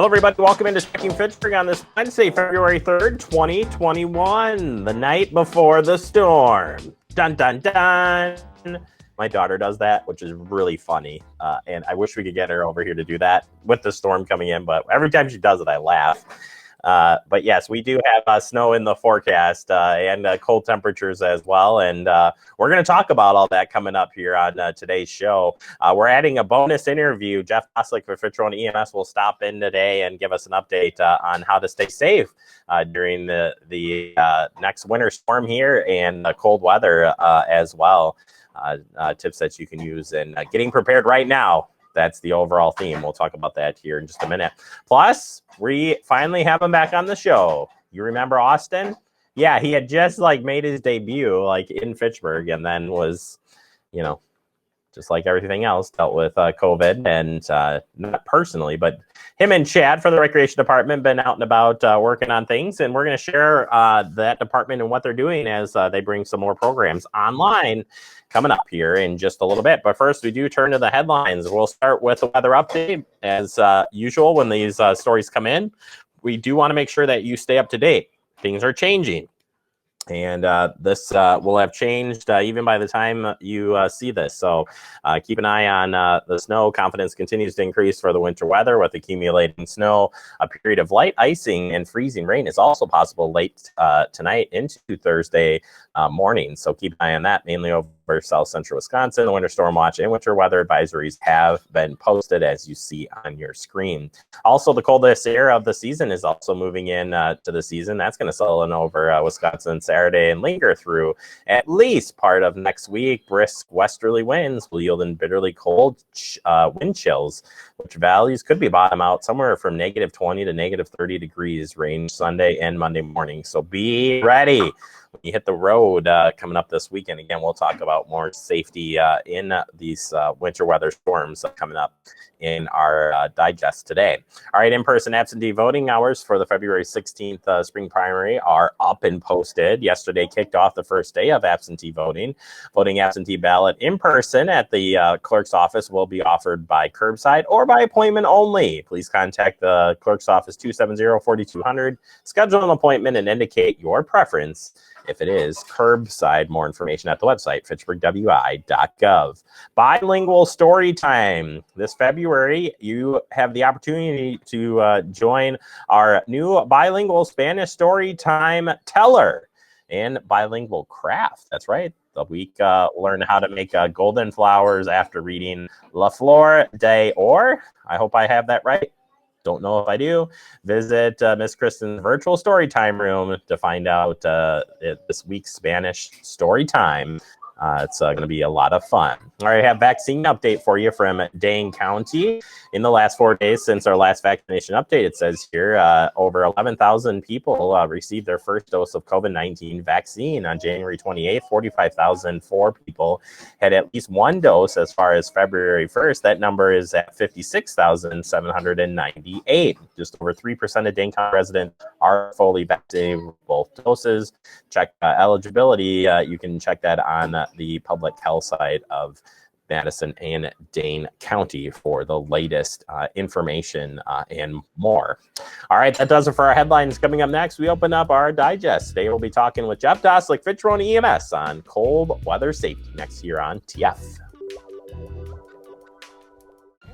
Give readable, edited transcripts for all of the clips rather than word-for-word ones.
Hello, everybody. Welcome into Checking Fitchburg on this Wednesday, February 3rd, 2021, the night before the storm. Dun, dun, dun. My daughter does that, which is really funny, and I wish we could get her over here to do that with the storm coming in, but every time she does it, I laugh. But yes, we do have snow in the forecast and cold temperatures as well. And we're going to talk about all that coming up here on today's show. We're adding a bonus interview. Jeff Boslick for Fitchburg EMS will stop in today and give us an update on how to stay safe during the next winter storm here and cold weather as well. Tips that you can use in getting prepared right now. That's the overall theme. We'll talk about that here in just a minute. Plus, we finally have him back on the show. You remember Austin? Yeah, he had just made his debut in Fitchburg and then was, just like everything else, dealt with COVID and not personally, but him and Chad from the Recreation Department been out and about working on things, and we're going to share that department and what they're doing as they bring some more programs online coming up here in just a little bit. But first, we do turn to the headlines. We'll start with the weather update. As usual, when these stories come in, we do want to make sure that you stay up to date. Things are changing. And this will have changed even by the time you see this. So keep an eye on the snow. Confidence continues to increase for the winter weather with accumulating snow. A period of light icing and freezing rain is also possible late tonight into Thursday morning. So keep an eye on that, mainly over south central Wisconsin. The winter storm watch and winter weather advisories have been posted as you see on your screen. Also, the coldest air of the season is also moving in to the season. That's going to settle in over Wisconsin Saturday and linger through at least part of next week. Brisk westerly winds will yield in bitterly cold wind chills, which values could be bottom out somewhere from negative 20 to negative 30 degrees range Sunday and Monday morning. So be ready when you hit the road coming up this weekend. Again, we'll talk about more safety in these winter weather storms coming up in our digest today. All right, in-person absentee voting hours for the February 16th spring primary are up and posted. Yesterday kicked off the first day of absentee voting. Voting absentee ballot in person at the clerk's office will be offered by curbside or by appointment only. Please contact the clerk's office 270-4200, schedule an appointment, and indicate your preference if it is curbside. More information at the website, fitchburgwi.gov. Bilingual story time. This February, you have the opportunity to join our new bilingual Spanish story time teller and bilingual craft. That's right. The week learn how to make golden flowers after reading La Flor de Or. I hope I have that right. Don't know if I do. Visit Miss Kristen's virtual story time room to find out this week's Spanish story time. It's going to be a lot of fun. All right, I have vaccine update for you from Dane County. In the last 4 days since our last vaccination update, it says here over 11,000 people received their first dose of COVID-19 vaccine on January 28th. 45,004 people had at least one dose as far as February 1st. That number is at 56,798. Just over 3% of Dane County residents are fully vaccinated with both doses. Check eligibility. You can check that on the public health side of Madison and Dane County for the latest information and more. All right, that does it for our headlines. Coming up next, we open up our digest. Today we'll be talking with Jeff Boslick, Fitchburg EMS, on cold weather safety next year on TF.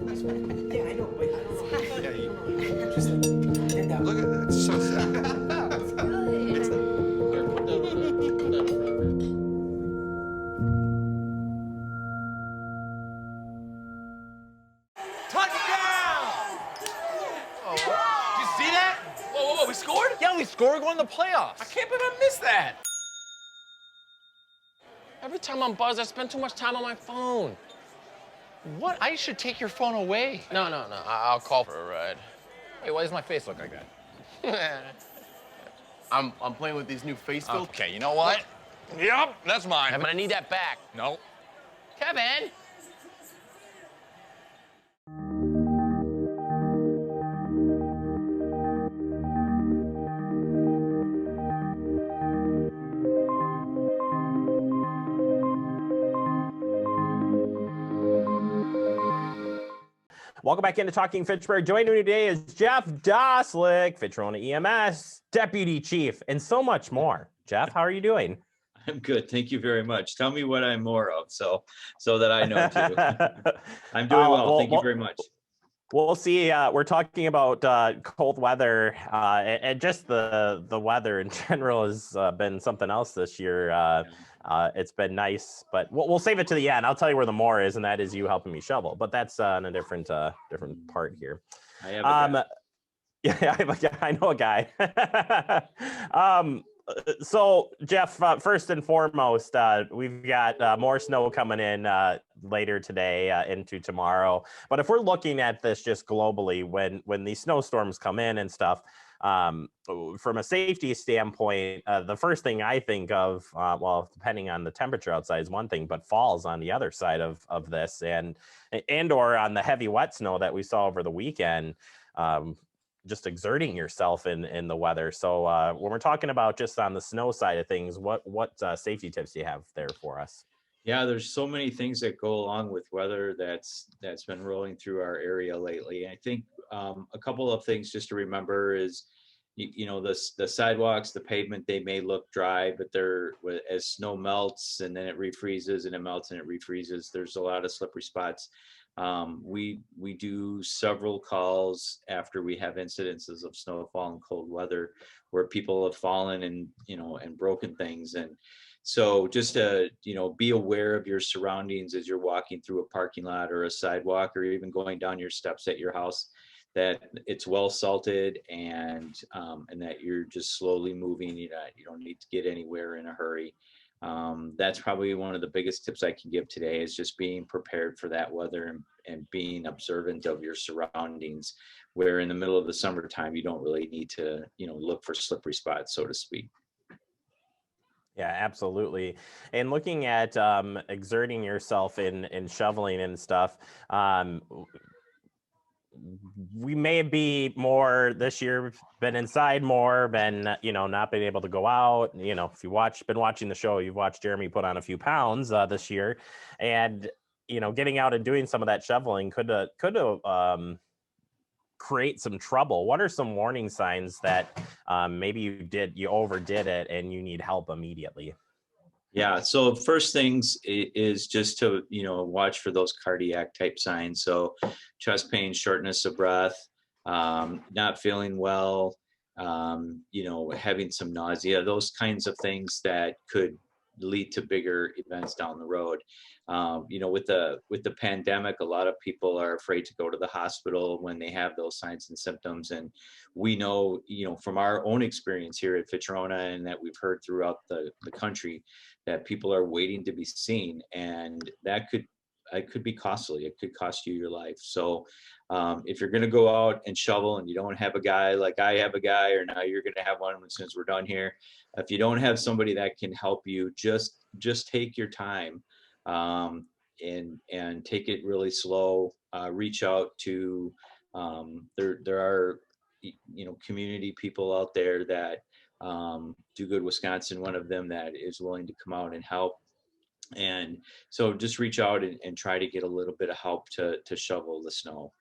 Yeah, I know, but just look at that. It's so sad. We scored? Yeah, we scored. We're going to the playoffs. I can't believe I missed that. Every time I'm buzzed, I spend too much time on my phone. What? I should take your phone away. No. I'll call for a ride. Hey, why does my face look like that? I'm playing with these new face filters. Okay, you know what? Yep, that's mine. I'm going to need that back. No. Kevin! Welcome back into Talking Fitchburg. Joining me today is Jeff Doslick, Fitchburg EMS Deputy Chief, and so much more. Jeff, how are you doing? I'm good. Thank you very much. Tell me what I'm more of so that I know too. I'm doing well. Thank you very much. We'll see. We're talking about cold weather, and just the weather in general has been something else this year. It's been nice, but we'll save it to the end. I'll tell you where the more is, and that is you helping me shovel. But that's in a different part here. I have a guy. Yeah, I know a guy. So Jeff, first and foremost, we've got more snow coming in later today into tomorrow. But if we're looking at this just globally, when these snowstorms come in and stuff, from a safety standpoint, the first thing I think of, well, depending on the temperature outside is one thing, but falls on the other side of this, and or on the heavy wet snow that we saw over the weekend. Just exerting yourself in the weather. So when we're talking about just on the snow side of things, what safety tips do you have there for us? Yeah, there's so many things that go along with weather that's been rolling through our area lately. I think a couple of things just to remember is, the sidewalks, the pavement, they may look dry, but they're, as snow melts and then it refreezes and it melts and it refreezes, there's a lot of slippery spots. We do several calls after we have incidences of snowfall and cold weather where people have fallen and broken things. And so just to, be aware of your surroundings as you're walking through a parking lot or a sidewalk, or even going down your steps at your house, that it's well salted and that you're just slowly moving. You don't need to get anywhere in a hurry. That's probably one of the biggest tips I can give today, is just being prepared for that weather and being observant of your surroundings, where in the middle of the summertime, you don't really need to, look for slippery spots, so to speak. Yeah, absolutely. And looking at exerting yourself in shoveling and stuff, we may be more this year, been inside more, been, not been able to go out. If been watching the show, you've watched Jeremy put on a few pounds this year, and, getting out and doing some of that shoveling could create some trouble. What are some warning signs that maybe you overdid it and you need help immediately? Yeah. So first things is just to, watch for those cardiac type signs. So chest pain, shortness of breath, not feeling well, having some nausea, those kinds of things that could lead to bigger events down the road. With the pandemic, a lot of people are afraid to go to the hospital when they have those signs and symptoms. And we know, from our own experience here at Fitchburg, and that we've heard throughout the country, that people are waiting to be seen, and that could be costly. It could cost you your life. So if you're going to go out and shovel and you don't have a guy like I have a guy, or now you're going to have one as soon as we're done here, if you don't have somebody that can help you, just take your time and take it really slow. Reach out to there are community people out there that Do Good Wisconsin, one of them, that is willing to come out and help. And so just reach out and try to get a little bit of help to shovel the snow,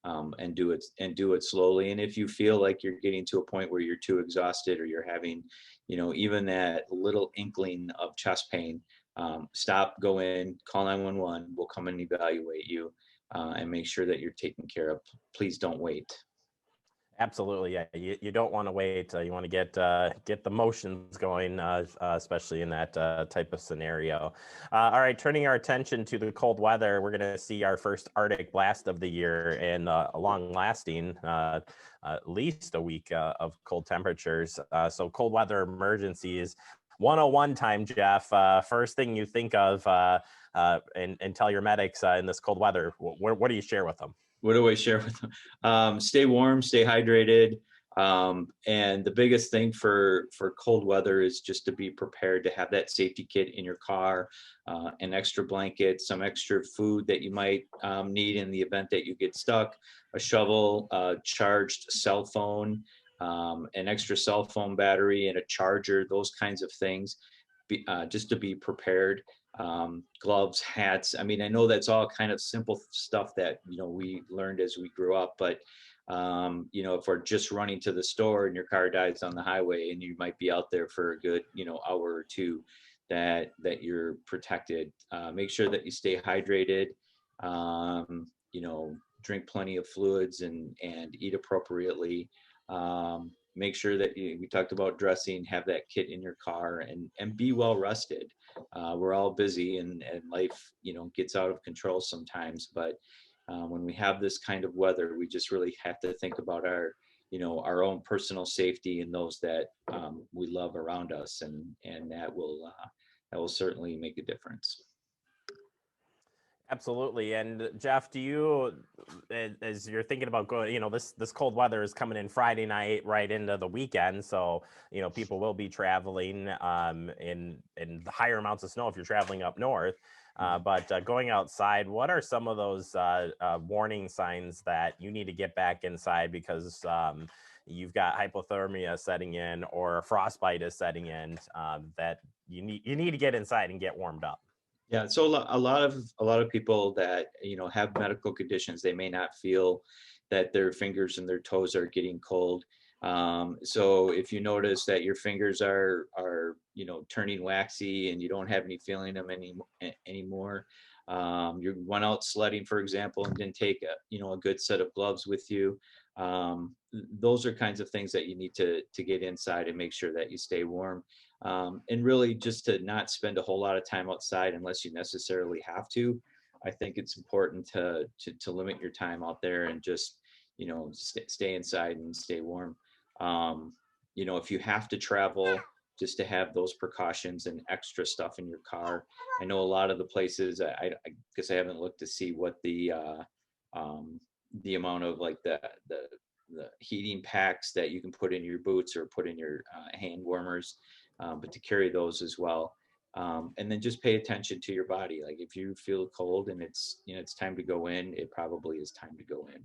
and do it slowly. And if you feel like you're getting to a point where you're too exhausted, or you're having, even that little inkling of chest pain, stop, go in, call 911. We'll come and evaluate you and make sure that you're taken care of. Please don't wait. Absolutely. Yeah. You don't want to wait. You want to get the motions going, especially in that type of scenario. All right. Turning our attention to the cold weather, we're going to see our first Arctic blast of the year, and a long lasting, at least a week of cold temperatures. So cold weather emergencies. 101 time, Jeff. First thing you think of and tell your medics in this cold weather, what do you share with them? What do I share with them? Stay warm, stay hydrated. And the biggest thing for cold weather is just to be prepared to have that safety kit in your car, an extra blanket, some extra food that you might need in the event that you get stuck, a shovel, a charged cell phone, an extra cell phone battery, and a charger, those kinds of things, just to be prepared. gloves, hats. I mean, I know that's all kind of simple stuff that, we learned as we grew up, but if we're just running to the store and your car dies on the highway and you might be out there for a good, hour or two, that you're protected. Make sure that you stay hydrated, drink plenty of fluids and eat appropriately. Make sure that we talked about dressing, have that kit in your car and be well rested. We're all busy and life, gets out of control sometimes, but when we have this kind of weather, we just really have to think about our own personal safety and those that we love around us, and that will certainly make a difference. Absolutely. And Jeff, do you, as you're thinking about going, this cold weather is coming in Friday night right into the weekend. So, people will be traveling in the higher amounts of snow if you're traveling up north. But going outside, what are some of those warning signs that you need to get back inside because you've got hypothermia setting in or frostbite is setting in that you need to get inside and get warmed up? Yeah, so a lot of people that have medical conditions, they may not feel that their fingers and their toes are getting cold. So if you notice that your fingers are turning waxy and you don't have any feeling them anymore, you went out sledding, for example, and didn't take a good set of gloves with you. Those are kinds of things that you need to get inside and make sure that you stay warm. And really just to not spend a whole lot of time outside unless you necessarily have to. I think it's important to limit your time out there and just, stay inside and stay warm. If you have to travel, just to have those precautions and extra stuff in your car. I know a lot of the places, I guess I haven't looked to see what the amount of like the heating packs that you can put in your boots or put in your hand warmers, but to carry those as well. And then just pay attention to your body. Like if you feel cold and it's time to go in, it probably is time to go in.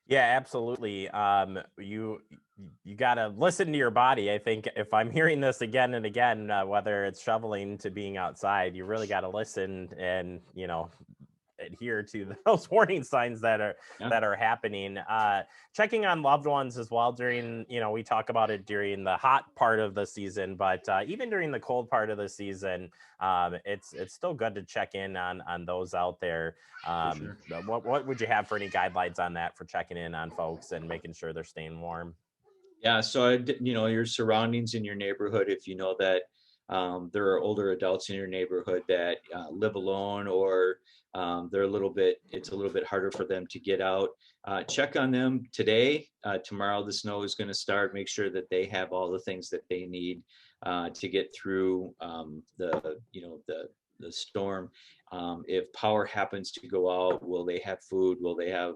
Yeah, absolutely. You got to listen to your body. I think if I'm hearing this again and again, whether it's shoveling to being outside, you really got to listen and adhere to those warning signs that are happening. Checking on loved ones as well during, we talk about it during the hot part of the season, but even during the cold part of the season, it's still good to check in on those out there. Sure. What would you have for any guidelines on that for checking in on folks and making sure they're staying warm? Yeah, so your surroundings in your neighborhood, if you know that there are older adults in your neighborhood that live alone or it's a little bit harder for them to get out. Check on them today. Tomorrow the snow is going to start. Make sure that they have all the things that they need to get through the storm. If power happens to go out, will they have food? Will they have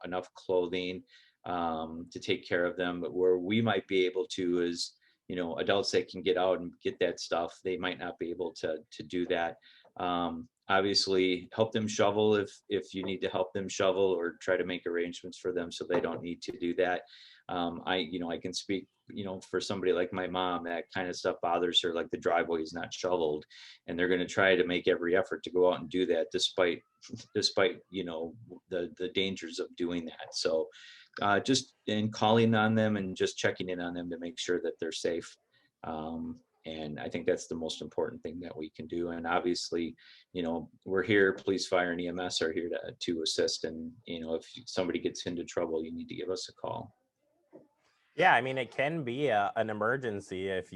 enough clothing to take care of them? But where we might be able to is adults that can get out and get that stuff, they might not be able to do that. Obviously help them shovel if you need to help them shovel, or try to make arrangements for them so they don't need to do that. I can speak, for somebody like my mom, that kind of stuff bothers her, like the driveway is not shoveled, and they're going to try to make every effort to go out and do that despite the dangers of doing that. So just in calling on them and just checking in on them to make sure that they're safe. And I think that's the most important thing that we can do. And obviously, we're here, police, fire, and EMS are here to assist. And, if somebody gets into trouble, you need to give us a call. Yeah, I mean, it can be an emergency if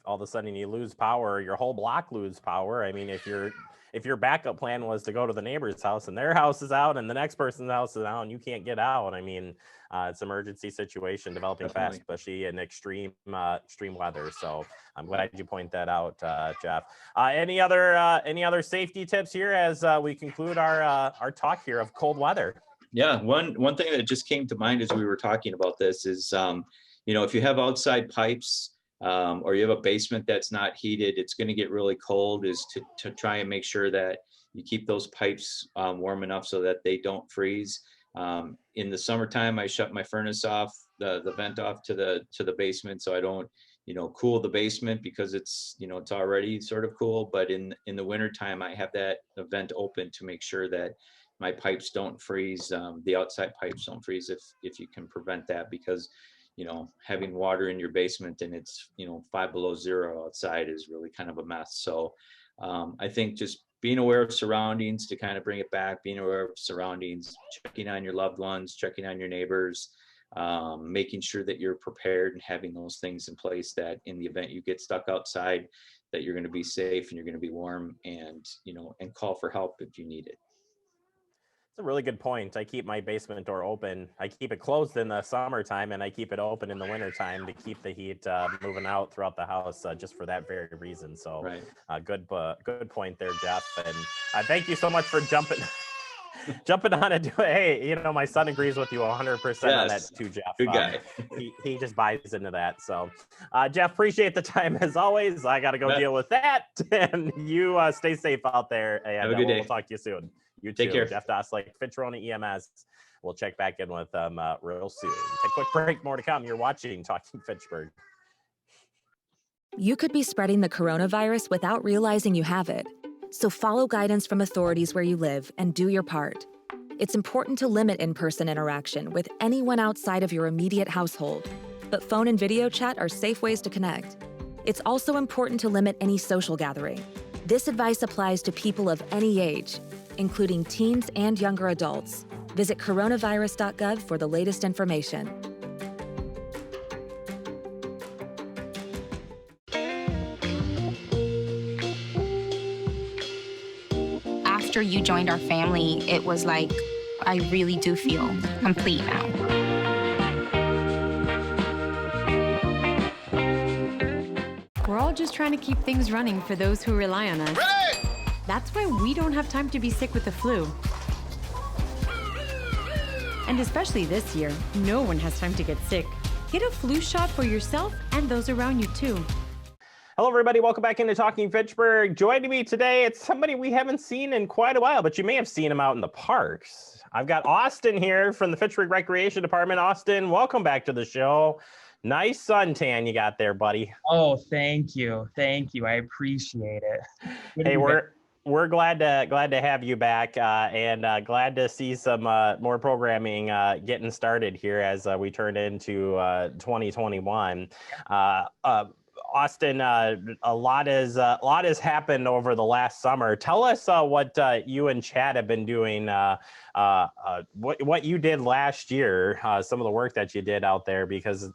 all of a sudden you lose power, your whole block lose power. I mean, if your backup plan was to go to the neighbor's house and their house is out and the next person's house is out and you can't get out, I mean, it's an emergency situation developing Definitely. fast, especially in extreme weather. So I'm glad you point that out, Jeff. Any other safety tips here as we conclude our talk here of cold weather? Yeah, one thing that just came to mind as we were talking about this is, if you have outside pipes or you have a basement that's not heated, it's going to get really cold. Is to try and make sure that you keep those pipes warm enough so that they don't freeze. In the summertime, I shut my furnace off, the vent off to the basement, so I don't cool the basement because it's, it's already sort of cool. But in the wintertime, I have that vent open to make sure that my pipes don't freeze. The outside pipes don't freeze if you can prevent that, because, having water in your basement and it's, 5 below zero outside is really kind of a mess. So I think just being aware of surroundings to kind of bring it back, being aware of surroundings, checking on your loved ones, checking on your neighbors, making sure that you're prepared and having those things in place that in the event you get stuck outside, that you're going to be safe and you're going to be warm, and, and call for help if you need it. It's a really good point. I keep my basement door open. I keep it closed in the summertime, and I keep it open in the wintertime to keep the heat moving out throughout the house, just for that very reason. So Right. Good point there, Jeff. And thank you so much for jumping on it. Hey, my son agrees with you 100% on that too, Jeff. Good guy. He just buys into that. So Jeff, appreciate the time as always. I got to go deal with that. And you stay safe out there. And have a good day. We'll talk to you soon. You Take too. care. Jeff Dosslick, Fitchburg EMS. We'll check back in with them real soon. Take a quick break. More to come. You're watching Talking Fitchburg. You could be spreading the coronavirus without realizing you have it. So follow guidance from authorities where you live and do your part. It's important to limit in-person interaction with anyone outside of your immediate household, but phone and video chat are safe ways to connect. It's also important to limit any social gathering. This advice applies to people of any age, including teens and younger adults. Visit coronavirus.gov for the latest information. After you joined our family, it was like, I really do feel complete now. We're all just trying to keep things running for those who rely on us. Ready! That's why we don't have time to be sick with the flu. And especially this year, no one has time to get sick. Get a flu shot for yourself and those around you too. Hello, everybody. Welcome back into Talking Fitchburg. Joining me today, it's somebody we haven't seen in quite a while, but you may have seen him out in the parks. I've got Austin here from the Fitchburg Recreation Department. Austin, welcome back to the show. Nice suntan you got there, buddy. Oh, thank you. Thank you. I appreciate it. Hey, we're glad to have you back, and glad to see some more programming getting started here as we turn into 2021. Austin, a lot has happened over the last summer. Tell us what you and Chad have been doing. What you did last year. Some of the work that you did out there, because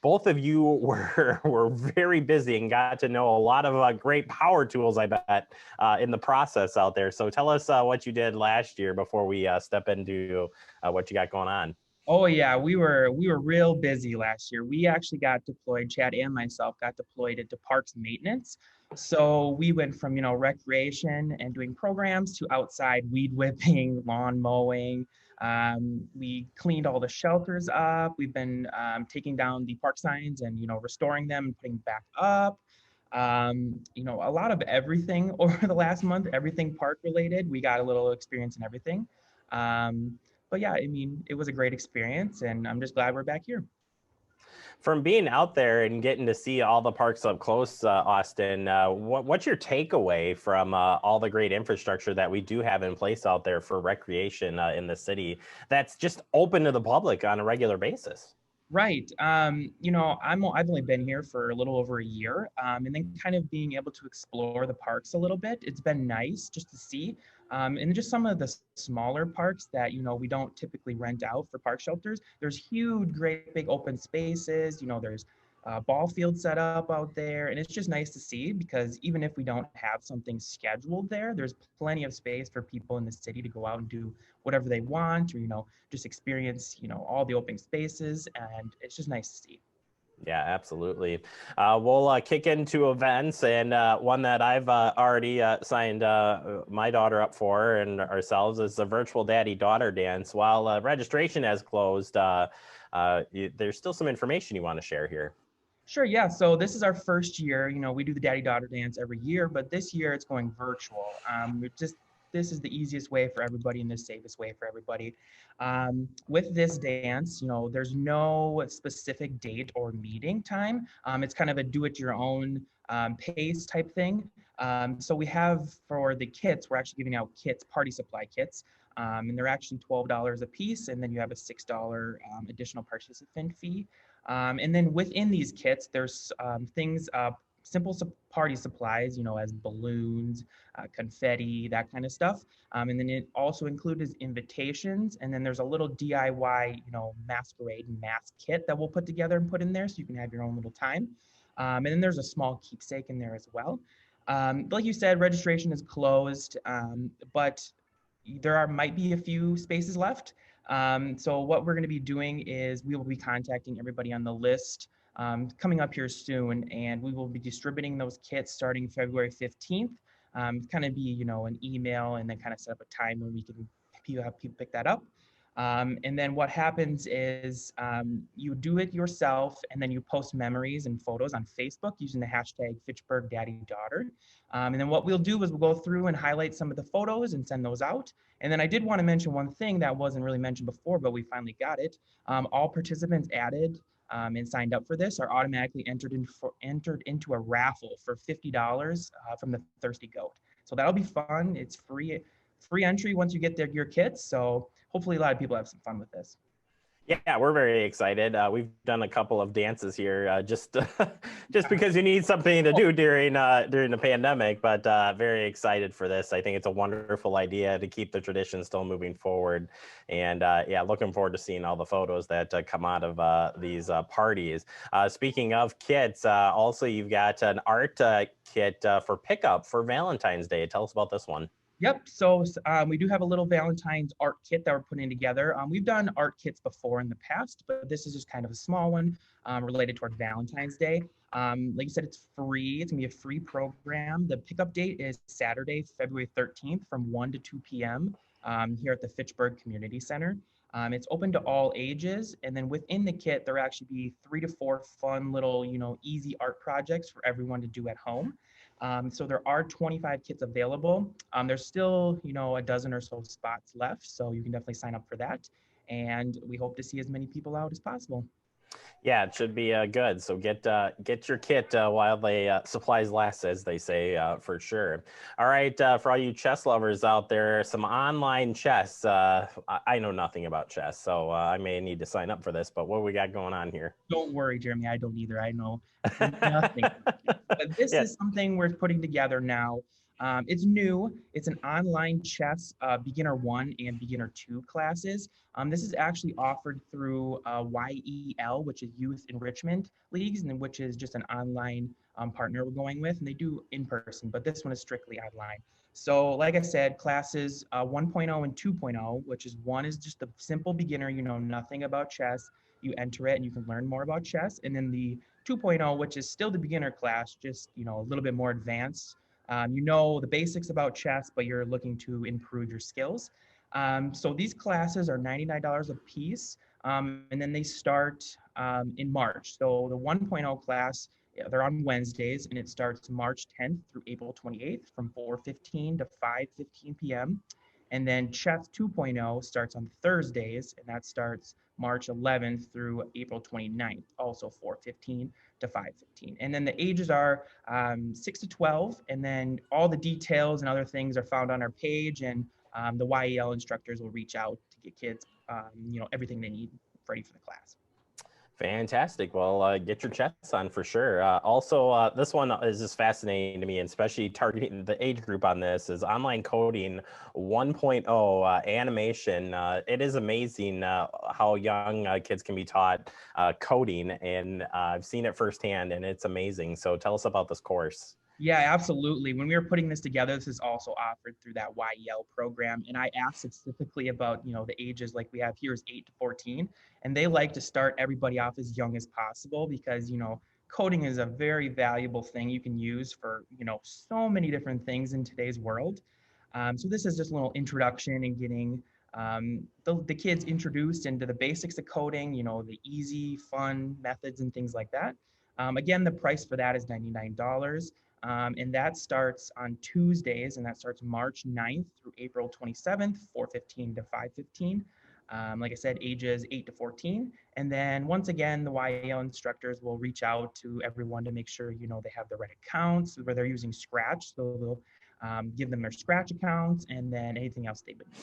both of you were very busy and got to know a lot of great power tools, I bet, in the process out there. So tell us what you did last year before we step into what you got going on. Oh yeah, we were real busy last year. We actually got deployed, Chad and myself got deployed into parks maintenance. So we went from, recreation and doing programs to outside weed whipping, lawn mowing. We cleaned all the shelters up. We've been taking down the park signs and, restoring them and putting them back up. A lot of everything over the last month, everything park related. We got a little experience in everything. But yeah, it was a great experience, and I'm just glad we're back here. From being out there and getting to see all the parks up close, Austin, what's your takeaway from all the great infrastructure that we do have in place out there for recreation in the city that's just open to the public on a regular basis? Right. I've only been here for a little over a year, and then kind of being able to explore the parks a little bit. It's been nice just to see. And just some of the smaller parks that, we don't typically rent out for park shelters. There's huge, great big open spaces. There's ball field set up out there. And it's just nice to see, because even if we don't have something scheduled there, there's plenty of space for people in the city to go out and do whatever they want, or, just experience, all the open spaces. And it's just nice to see. Yeah, absolutely. We'll kick into events, and one that I've already signed my daughter up for and ourselves is the virtual daddy-daughter dance. While registration has closed, there's still some information you want to share here. Sure, yeah. So this is our first year. We do the daddy-daughter dance every year, but this year it's going virtual. this is the easiest way for everybody and the safest way for everybody. With this dance, there's no specific date or meeting time. It's kind of a do-it-your-own pace type thing. So we have, for the kits, we're actually giving out kits, party supply kits, and they're actually $12 a piece, and then you have a $6 additional participant fee. And then within these kits, there's things, simple party supplies, as balloons, confetti, that kind of stuff. And then it also includes invitations. And then there's a little DIY, masquerade mask kit that we'll put together and put in there so you can have your own little time. And then there's a small keepsake in there as well. Like you said, registration is closed, but there might be a few spaces left. So what we're going to be doing is we will be contacting everybody on the list coming up here soon, and we will be distributing those kits starting February 15th. Kind of be, an email, and then kind of set up a time when we can have people pick that up. And then what happens is you do it yourself, and then you post memories and photos on Facebook using the hashtag Fitchburg Daddy Daughter. And then what we'll do is we'll go through and highlight some of the photos and send those out. And then I did want to mention one thing that wasn't really mentioned before, but we finally got it. All participants added and signed up for this are automatically entered into a raffle for $50 from the Thirsty Goat. So that'll be fun. It's free entry once you get your kits. So hopefully a lot of people have some fun with this. Yeah, we're very excited. We've done a couple of dances here just because you need something to do during the pandemic, but very excited for this. I think it's a wonderful idea to keep the tradition still moving forward. And yeah, looking forward to seeing all the photos that come out of these parties. Speaking of kits, also you've got an art kit for pickup for Valentine's Day. Tell us about this one. Yep. So we do have a little Valentine's art kit that we're putting together. We've done art kits before in the past, but this is just kind of a small one related toward Valentine's Day. Like you said, it's free. It's going to be a free program. The pickup date is Saturday, February 13th from 1 to 2 p.m. Here at the Fitchburg Community Center. It's open to all ages. And then within the kit, there will actually be 3 to 4 fun little, easy art projects for everyone to do at home. So there are 25 kits available. There's still, a dozen or so spots left, so you can definitely sign up for that. And we hope to see as many people out as possible. Yeah, it should be good. So get your kit while the supplies last, as they say, for sure. All right, for all you chess lovers out there, some online chess. I know nothing about chess, so I may need to sign up for this. But what we got going on here? Don't worry, Jeremy. I don't either. I know nothing. But this is something we're putting together now. It's new. It's an online chess beginner 1 and beginner 2 classes. This is actually offered through YEL, which is Youth Enrichment Leagues, and which is just an online partner we're going with, and they do in person, but this one is strictly online. So like I said, classes 1.0 and 2.0, which is 1 is just the simple beginner, you know nothing about chess. You enter it and you can learn more about chess. And then the 2.0, which is still the beginner class, just a little bit more advanced. You know the basics about chess, but you're looking to improve your skills. So these classes are $99 a piece, and then they start in March. So the 1.0 class, they're on Wednesdays, and it starts March 10th through April 28th from 4:15 to 5:15 p.m. And then Chess 2.0 starts on Thursdays, and that starts March 11th through April 29th, also 4:15 to 5:15. And then the ages are 6 to 12, and then all the details and other things are found on our page, and the YEL instructors will reach out to get kids, everything they need ready for the class. Fantastic. Well, get your chess on for sure. Also, this one is just fascinating to me, and especially targeting the age group on this is online coding 1.0 animation. It is amazing how young kids can be taught coding, and I've seen it firsthand, and it's amazing. So tell us about this course. Yeah, absolutely. When we were putting this together, this is also offered through that YEL program. And I asked specifically about, the ages like we have here is 8 to 14. And they like to start everybody off as young as possible because, coding is a very valuable thing you can use for, so many different things in today's world. So this is just a little introduction and getting the kids introduced into the basics of coding, the easy, fun methods and things like that. Again, the price for that is $99. And that starts on Tuesdays, and that starts March 9th through April 27th, 4:15 to 5:15. Like I said, ages 8 to 14. And then once again, the YAL instructors will reach out to everyone to make sure, they have the right accounts where they're using Scratch. So they'll give them their Scratch accounts and then anything else they would need.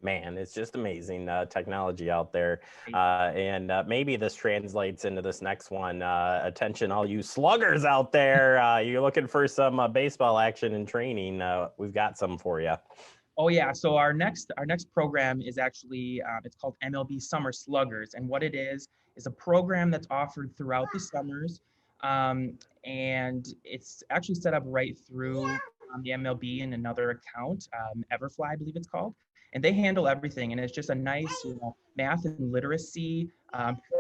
Man, it's just amazing technology out there. And maybe this translates into this next one. Attention, all you sluggers out there. You're looking for some baseball action and training. We've got some for you. Oh yeah, so our next program is actually, it's called MLB Summer Sluggers. And what it is a program that's offered throughout the summers. And it's actually set up right through the MLB and another account, Everfly, I believe it's called. And they handle everything. And it's just a nice, math and literacy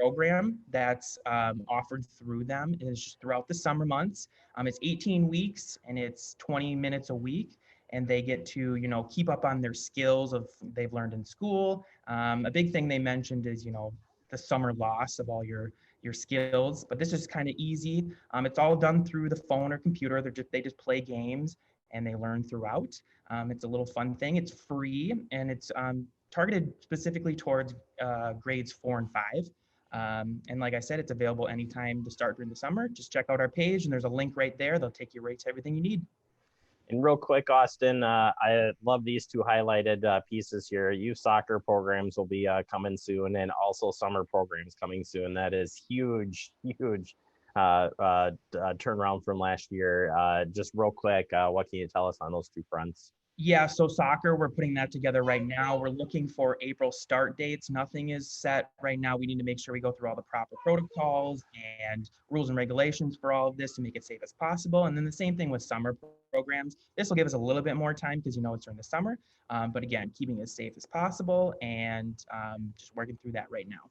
program that's offered through them. And it's just throughout the summer months. It's 18 weeks and it's 20 minutes a week. And they get to, keep up on their skills of they've learned in school. A big thing they mentioned is, the summer loss of all your skills. But this is kind of easy. It's all done through the phone or computer. They just play games and they learn throughout. It's a little fun thing. It's free and it's targeted specifically towards grades 4 and 5. And like I said, it's available anytime to start during the summer. Just check out our page and there's a link right there. They'll take you right to everything you need. And real quick, Austin, I love these two highlighted pieces here. Youth soccer programs will be coming soon, and also summer programs coming soon. That is huge turnaround from last year. Just real quick, what can you tell us on those two fronts? Yeah, so soccer, we're putting that together right now. We're looking for April start dates. Nothing is set right now. We need to make sure we go through all the proper protocols and rules and regulations for all of this to make it safe as possible. And then the same thing with summer programs. This will give us a little bit more time because it's during the summer. But again, keeping it as safe as possible and just working through that right now.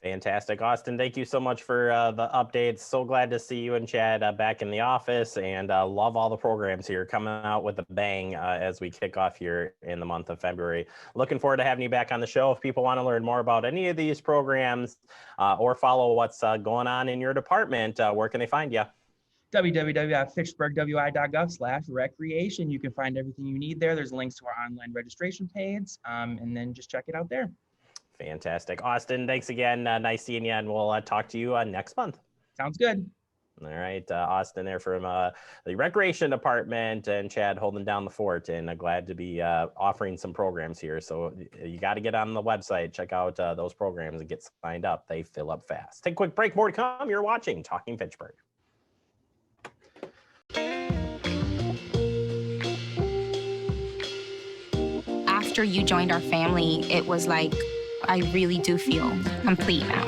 Fantastic. Austin, thank you so much for the updates. So glad to see you and Chad back in the office, and love all the programs here coming out with a bang as we kick off here in the month of February. Looking forward to having you back on the show. If people want to learn more about any of these programs or follow what's going on in your department, where can they find you? www.fitchburgwi.gov/recreation. You can find everything you need there. There's links to our online registration page, and then just check it out there. Fantastic. Austin, thanks again. Nice seeing you, and we'll talk to you next month. Sounds good. All right. Austin there from the recreation department, and Chad holding down the fort, and glad to be offering some programs here. So you got to get on the website, check out those programs and get signed up. They fill up fast. Take a quick break. More to come. You're watching Talking Fitchburg. After you joined our family, it was like, I really do feel complete now.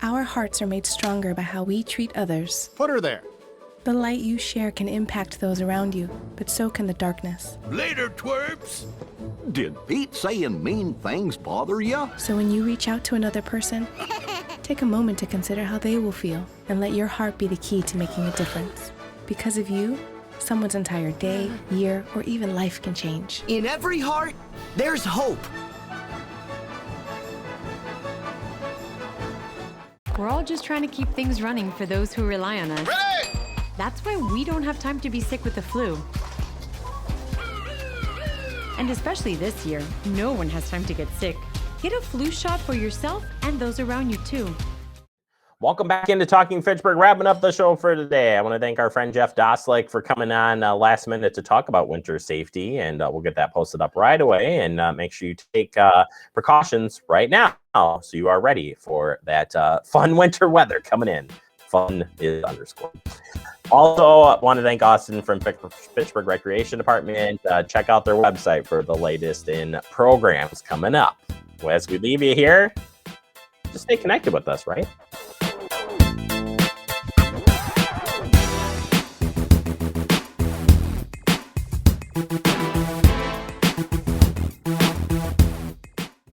Our hearts are made stronger by how we treat others. Put her there. The light you share can impact those around you, but so can the darkness. Later, twerps. Did Pete saying mean things bother ya? So when you reach out to another person, take a moment to consider how they will feel and let your heart be the key to making a difference. Because of you, someone's entire day, year, or even life can change. In every heart, there's hope. We're all just trying to keep things running for those who rely on us. Ready! That's why we don't have time to be sick with the flu. And especially this year, no one has time to get sick. Get a flu shot for yourself and those around you too. Welcome back into Talking Fitchburg, wrapping up the show for today. I want to thank our friend Jeff Doslick for coming on last minute to talk about winter safety, and we'll get that posted up right away, and make sure you take precautions right now so you are ready for that fun winter weather coming in. Fun is underscore. Also, want to thank Austin from Fitchburg Recreation Department. Check out their website for the latest in programs coming up. As we leave you here, just stay connected with us, right?